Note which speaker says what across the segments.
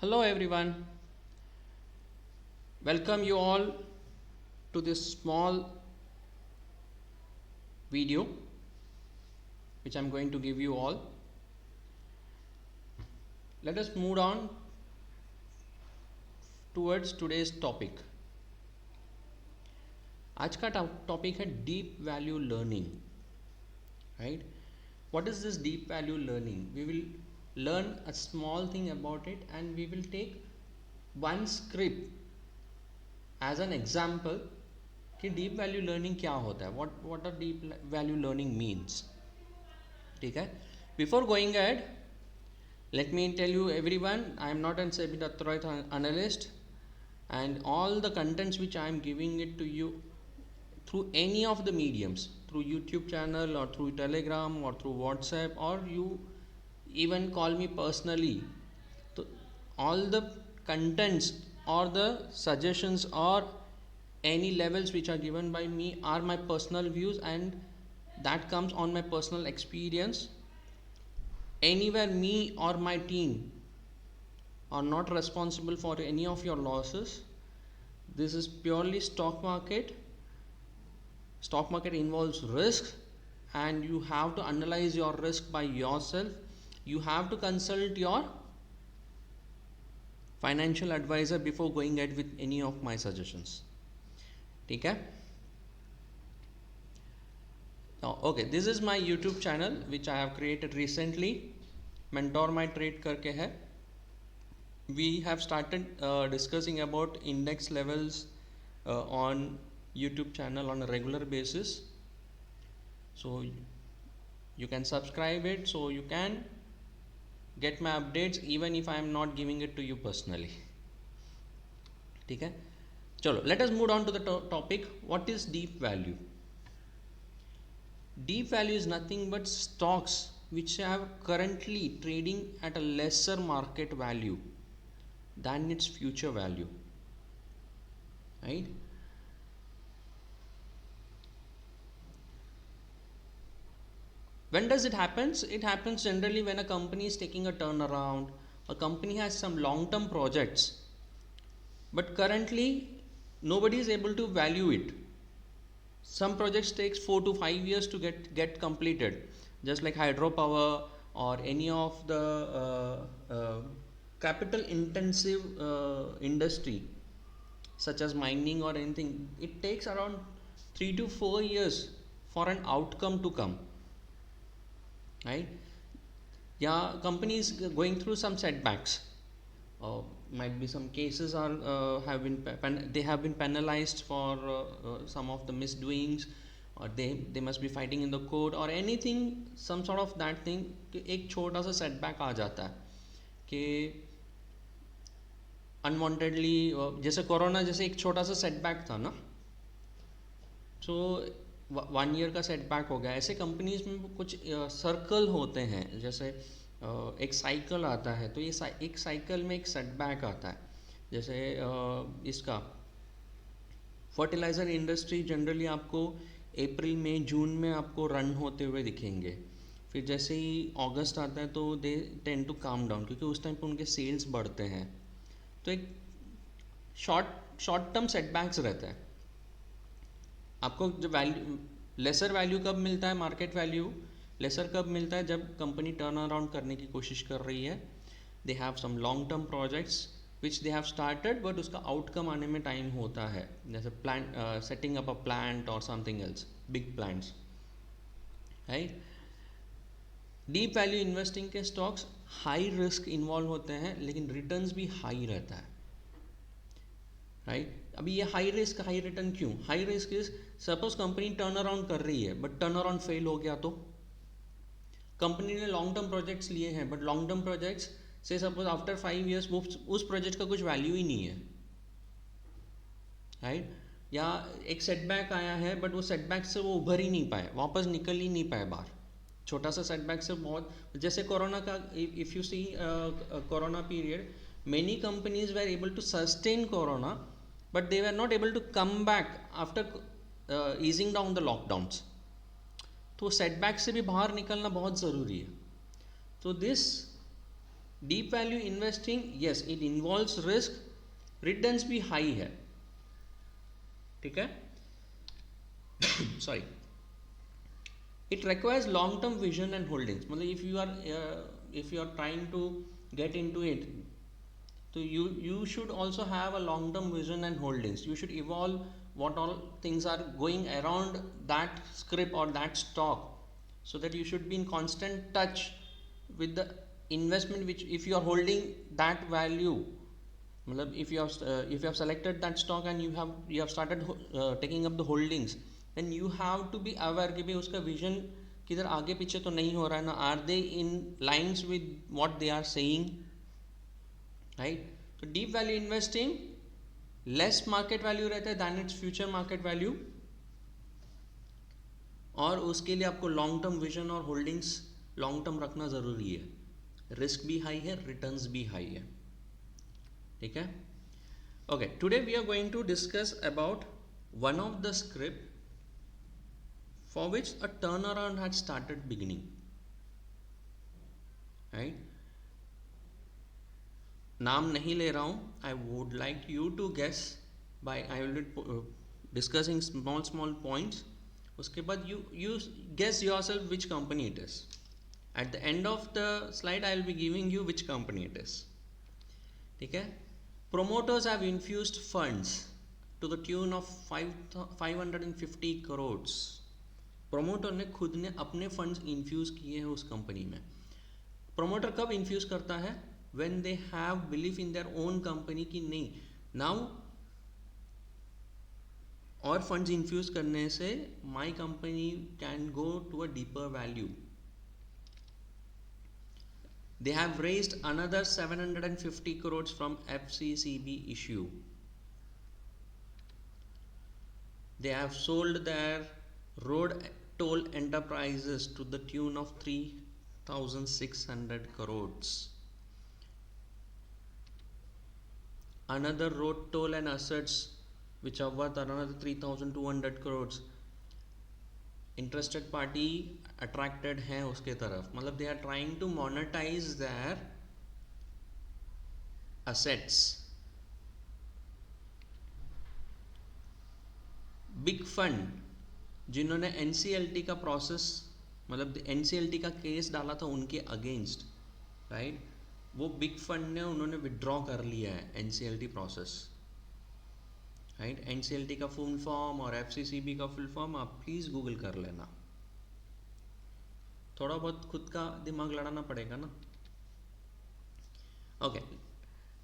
Speaker 1: Hello everyone, welcome you all to this small video which I'm going to give you all. Let us move on towards today's topic. आज का topic है deep value learning, right? What is this deep value learning? We will learn a small thing about it and we will take one script as an example कि deep value learning क्या होता है, what a deep value learning means. ठीक है, before going ahead, let me tell you everyone, I am not an SEBI authorized analyst and all the contents which I am giving it to you through any of the mediums, through YouTube channel or through Telegram or through WhatsApp, or you even call me personally, so all the contents or the suggestions or any levels which are given by me are my personal views and that comes on my personal experience. Anywhere me or my team are not responsible for any of your losses. This is purely stock market. Stock market involves risk and you have to analyze your risk by yourself. You have to consult your financial advisor before going ahead with any of my suggestions. ठीक है? Now, okay, this is my YouTube channel which I have created recently. Mentor My Trade करके है. We have started discussing about index levels on YouTube channel on a regular basis. So you can subscribe it so you can get my updates even if I am not giving it to you personally. ठीक है? चलो, let us move on to the topic. What is deep value? Deep value is nothing but stocks which are currently trading at a lesser market value than its future value, right? When does it happens? It happens generally when a company is taking a turnaround. A company has some long-term projects, but currently nobody is able to value it. Some projects takes 4 to 5 years to get completed, just like hydropower or any of the capital intensive industry such as mining or anything. It takes around 3 to 4 years for an outcome to come, right? Yeah, companies going through some setbacks. Might be some cases are they have been penalized for some of the misdoings, or they must be fighting in the court or anything, some sort of that thing. एक छोटा सा setback आ जाता है कि unwantedly, जैसे corona जैसे एक छोटा सा सेटबैक था ना, सो 1 ईयर का सेटबैक हो गया. ऐसे कंपनीज में कुछ सर्कल होते हैं, जैसे एक साइकिल आता है, तो ये एक साइकिल में एक सेटबैक आता है. जैसे इसका फर्टिलाइज़र इंडस्ट्री जनरली आपको अप्रैल में जून में आपको रन होते हुए दिखेंगे. फिर जैसे ही अगस्त आता है तो they tend to come down, क्योंकि उस टाइम पे उनके सेल्स बढ़ते हैं. तो एक शॉर्ट टर्म सेटबैक्स रहता है. आपको जो वैल्यू लेसर वैल्यू कब मिलता है, मार्केट वैल्यू लेसर कब मिलता है, जब कंपनी टर्न अराउंड करने की कोशिश कर रही है. They have some long term projects which they have started, but उसका आउटकम आने में टाइम होता है. जैसे plant setting up a plant और something else, big plants, right? Deep value investing के स्टॉक्स हाई रिस्क इन्वॉल्व होते हैं लेकिन रिटर्न्स भी हाई रहता है, राइट? अभी ये हाई रिस्क हाई रिटर्न क्यों? High risk is, suppose company turn around कर रही है बट टर्न अराउंड फेल हो गया, तो कंपनी ने लॉन्ग टर्म प्रोजेक्ट्स लिए हैं बट लॉन्ग टर्म प्रोजेक्ट्स से सपोज आफ्टर 5 ईयर्स वो उस प्रोजेक्ट का कुछ वैल्यू ही नहीं है, राइट? या एक सेटबैक आया है बट वो सेटबैक से वो उभर ही नहीं पाए, वापस निकल ही नहीं पाए बाहर. छोटा सा सेटबैक से बहुत, जैसे कोरोना का, if you see corona period, many companies were able to sustain corona but they were not able to come back after easing down the lockdowns. तो सेटबैक से भी बाहर निकलना बहुत ज़रूरी है. तो this deep value investing, yes it involves risk, returns भी हाई है, ठीक है। Sorry, it requires long term vision and holdings, मतलब if you are trying to get into it, so you should also have a long term vision and holdings. You should evolve what all things are going around that script or that stock, so that you should be in constant touch with the investment, which if you are holding that value, मतलब if you have selected that stock and you have started taking up the holdings, then you have to be aware कि भाई उसका vision किधर आगे पीछे तो नहीं हो रहा है ना, are they in lines with what they are saying, right? तो deep value investing less market value रहता है than its future market value, और उसके लिए आपको लॉन्ग टर्म विजन और होल्डिंग्स लॉन्ग टर्म रखना ज़रूरी है, रिस्क भी हाई है, रिटर्न्स भी हाई है, ठीक है। Okay, today we are going to discuss about one of the script for which a turn around had started beginning, right. नाम नहीं ले रहा हूँ, I would like you to guess by, I will discussing small small points, उसके बाद you guess yourself which company it is. At the end of the slide I will be giving you which company it is, ठीक है। Promoters have infused funds to the tune of 550 crores. Promoter ने खुद ने अपने funds infuse किए हैं उस company में। प्रोमोटर कब इन्फ्यूज करता है? when they have belief in their own company कि नहीं, now और फंड्स इन्फ्यूज करने से my company can go to a deeper value. They have raised another 750 crores from FCCB issue. They have sold their road toll enterprises to the tune of 3,600 crores. Another road toll and assets which are worth another 3,200 crores. Interested party attracted है उसके तरफ, मतलब they are trying to monetize their assets. Big fund जिन्होंने NCLT का process, मतलब NCLT का case डाला था उनके अगेंस्ट, राइट, वो बिग फंड ने उन्होंने विड्रॉ कर लिया है NCLT प्रोसेस, राइट। NCLT का फुल फॉर्म और FCCB का फुल फॉर्म आप प्लीज़ गूगल कर लेना, थोड़ा बहुत खुद का दिमाग लड़ाना पड़ेगा ना। Okay,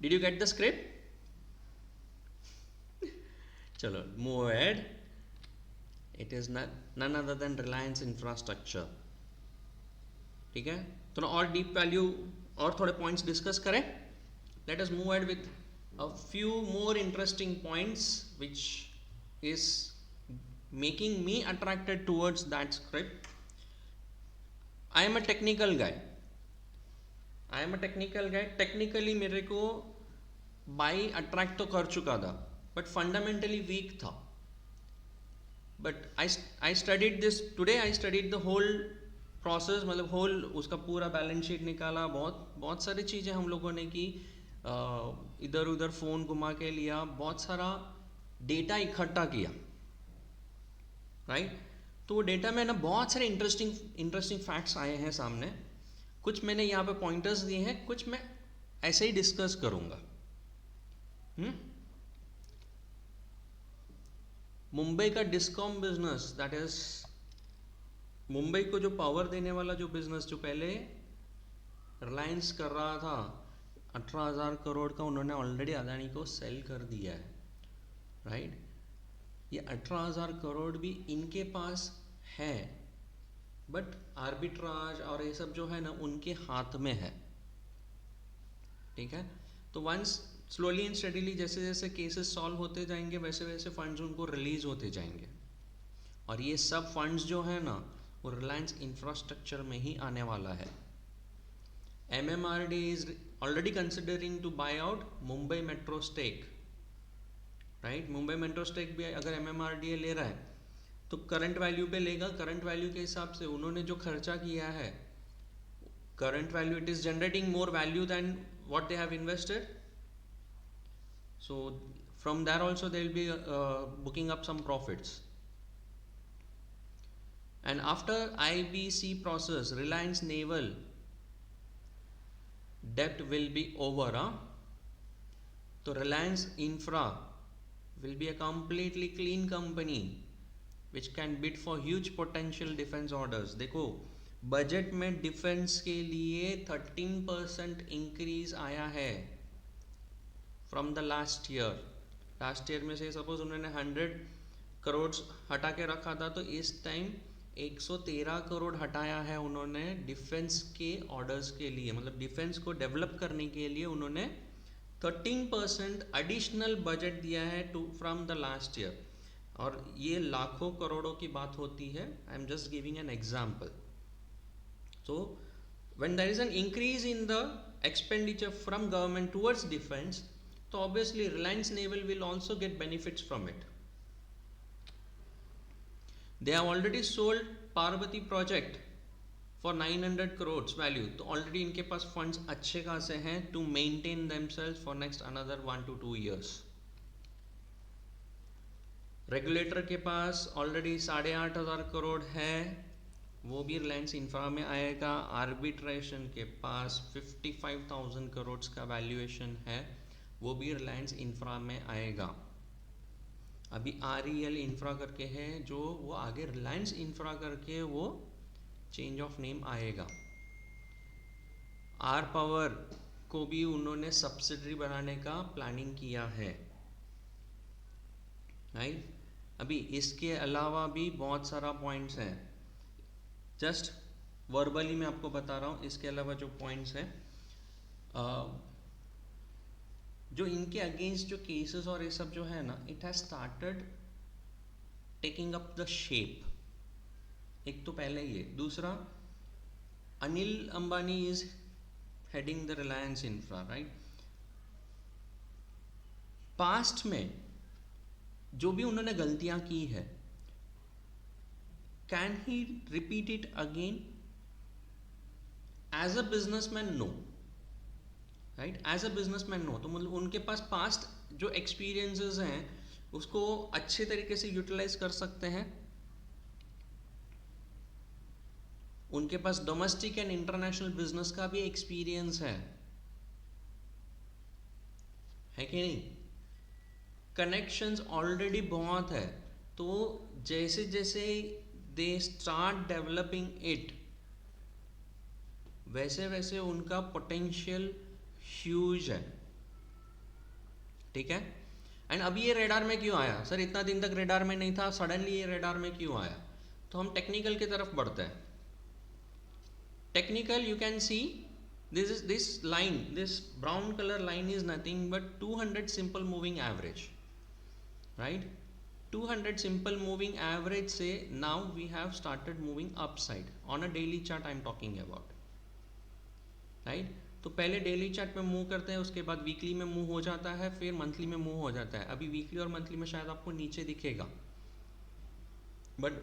Speaker 1: did you get the script? चलो move ahead. It is none other than Reliance infrastructure, ठीक है। तो और डीप वैल्यू और थोड़े पॉइंट्स डिस्कस करें। Let us move ahead with a few more interesting points which is making me attracted towards that script. I am a technical guy. Technically मेरे को by attract तो कर चुका था, बट फंडामेंटली वीक था। But I studied this today, I studied the whole process, मतलब whole उसका पूरा बैलेंस शीट निकाला, बहुत सारी चीज़ें हम लोगों ने की, इधर उधर फ़ोन घुमा के लिया, बहुत सारा डेटा इकट्ठा किया, राइट। तो वो डेटा में ना बहुत सारे इंटरेस्टिंग फैक्ट्स आए हैं सामने, कुछ मैंने यहाँ पे पॉइंटर्स दिए हैं, कुछ मैं ऐसे ही डिस्कस करूँगा। मुंबई का discom business, that is Mumbai को जो पावर देने वाला जो बिजनेस जो पहले रिलायंस कर रहा था, 18,000 करोड़ का उन्होंने ऑलरेडी अदानी को सेल कर दिया है, राइट। ये 18,000 करोड़ भी इनके पास है, बट आर्बिट्राज और ये सब जो है ना उनके हाथ में है, ठीक है। तो वंस स्लोली एंड स्टडीली जैसे जैसे केसेस सॉल्व होते जाएंगे वैसे वैसे फंड्स उनको रिलीज होते जाएंगे, और ये सब फंड्स जो है ना वो रिलायंस इंफ्रास्ट्रक्चर में ही आने वाला है। MMRD is already considering to buy out Mumbai metro stake, right. Mumbai metro stake भी अगर MMRDA ले रहा है तो करंट वैल्यू पे लेगा, करंट वैल्यू के हिसाब से उन्होंने जो खर्चा किया है current value, it is generating more value than what they have invested. So from there also they will be booking up some profits. And after IBC process, Reliance Naval debt will be over. So Reliance Infra will be a completely clean company which can bid for huge potential defense orders. देखो budget में defence के लिए 13% increase आया है from the last year. Last year में से suppose उन्होंने 100 करोड़ हटा के रखा था, तो इस टाइम 113 करोड़ हटाया है उन्होंने डिफेंस के ऑर्डर्स के लिए. मतलब डिफेंस को डेवलप करने के लिए उन्होंने 13% एडिशनल बजट दिया है to from the last year. और ये लाखों करोड़ों की बात होती है. I am just giving an example. So when there is an increase in the expenditure from government towards defense, so obviously Reliance Naval will also get benefits from it. They have already sold Parvati project for 900 crores value. तो already इनके पास funds अच्छे खासे हैं to maintain themselves for next another 1 to 2 years. Regulator के पास already 8,500 crore है, वो भी Reliance infra में आएगा. आर्बिट्रेशन के पास 55,000 करोड़ का वैल्यूएशन है, वो भी रिलायंस इंफ्रा में आएगा. अभी REL इंफ्रा करके है जो वो आगे रिलायंस इंफ्रा करके वो चेंज ऑफ नेम आएगा. आर पावर को भी उन्होंने सब्सिडरी बनाने का प्लानिंग किया है, राइट. अभी इसके अलावा भी बहुत सारा पॉइंट्स हैं, जस्ट वर्बली मैं आपको बता रहा हूँ. इसके अलावा जो पॉइंट्स हैं जो इनके अगेंस्ट जो केसेस और ये सब जो है ना, it has started taking up the shape. एक तो पहले ये, दूसरा Anil Ambani is heading the Reliance infra, right. Past में जो भी उन्होंने गलतियां की है, can he repeat it again as a businessman? No, right. As a businessman no. तो मतलब उनके पास पास्ट जो एक्सपीरियंसेस हैं उसको अच्छे तरीके से यूटिलाइज कर सकते हैं. उनके पास डोमेस्टिक एंड इंटरनेशनल बिजनेस का भी एक्सपीरियंस है कि नहीं. कनेक्शंस ऑलरेडी बहुत है. तो जैसे जैसे दे स्टार्ट डेवलपिंग इट, वैसे वैसे उनका पोटेंशियल ह्यूज है, ठीक है. एंड अभी ये रेडार में क्यों आया सर? इतना दिन तक रेडार में नहीं था, सडनली ये रेडार में क्यों आया? तो हम टेक्निकल की तरफ बढ़ते हैं. Technical, you can see this line, this brown color line is nothing but 200 simple moving average, right. 200 simple moving average से now we have started moving upside on a daily chart I am talking about, right. तो पहले daily chart में move करते हैं, उसके बाद weekly में move हो जाता है, फिर मंथली में मूव हो जाता है. अभी वीकली और मंथली में शायद आपको नीचे दिखेगा, बट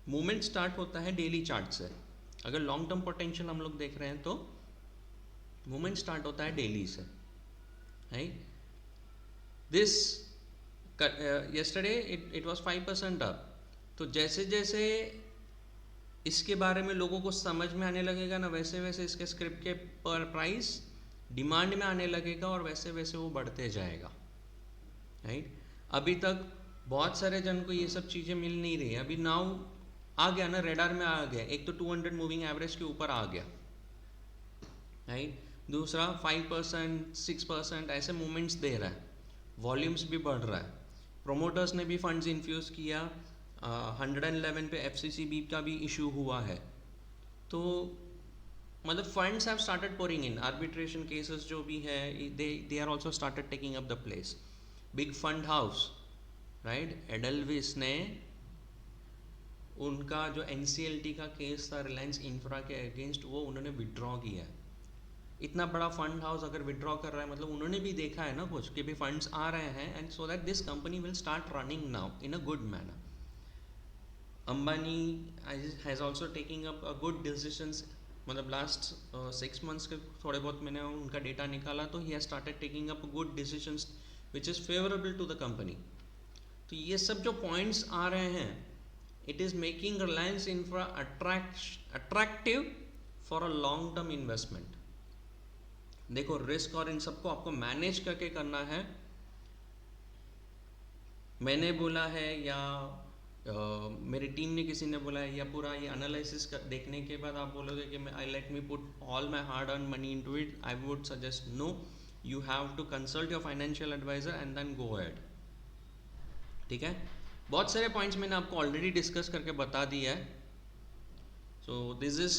Speaker 1: मूवमेंट स्टार्ट होता है डेली चार्ट से. अगर लॉन्ग टर्म पोटेंशियल हम लोग देख रहे हैं तो मूवमेंट स्टार्ट होता है डेली से, right. This yesterday it was 5% up. तो जैसे जैसे इसके बारे में लोगों को समझ में आने लगेगा ना, वैसे वैसे इसके स्क्रिप्ट के पर प्राइस डिमांड में आने लगेगा और वैसे वैसे वो बढ़ते जाएगा, राइट. अभी तक बहुत सारे जन को ये सब चीज़ें मिल नहीं रही है. अभी नाउ आ गया ना, रेडार में आ गया. एक तो 200 मूविंग एवरेज के ऊपर आ गया, राइट. दूसरा 5% 6% ऐसे मूवमेंट्स दे रहा है, वॉल्यूम्स भी बढ़ रहा है. प्रोमोटर्स ने भी फंड्स इन्फ्यूज़ किया. 111 पे FCCB का भी इशू हुआ है. तो मतलब funds have started pouring in. Arbitration cases जो भी है, they are also started taking up the place. Big fund house, right, Edelweiss ने उनका जो NCLT का केस था रिलायंस इंफ्रा के अगेंस्ट, वो उन्होंने विड्रॉ किया है. इतना बड़ा फंड हाउस अगर विड्रॉ कर रहा है, मतलब उन्होंने भी देखा है ना कुछ कि भी फंड्स आ रहे हैं, and so that this company will start running now in a good manner. Ambani has also taking up a good decisions मतलब लास्ट 6 मंथ्स के थोड़े बहुत मैंने उनका डेटा निकाला, तो he has started taking up good decisions which is favourable to the company. तो ये सब जो पॉइंट्स आ रहे हैं, it is making Reliance infra attractive for a long term investment. देखो रिस्क और इन सबको आपको मैनेज करके करना है। मैंने बोला है या मेरी टीम ने किसी ने बोला है, या पूरा ये एनालिसिस देखने के बाद आप बोलोगे कि मैं I let me put all my hard earn money into it, I would suggest no, you have to consult your financial advisor and then go ahead. ठीक है, बहुत सारे पॉइंट्स मैंने आपको ऑलरेडी डिस्कस करके बता दिया है। So this is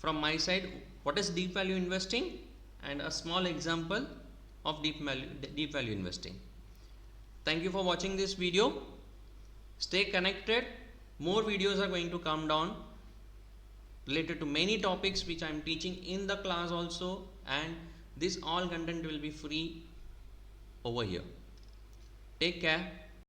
Speaker 1: from my side what is deep value investing and a small example of deep value investing. Thank you for watching this video. Stay connected. More videos are going to come down related to many topics which I am teaching in the class also, and this all content will be free over here. Take care.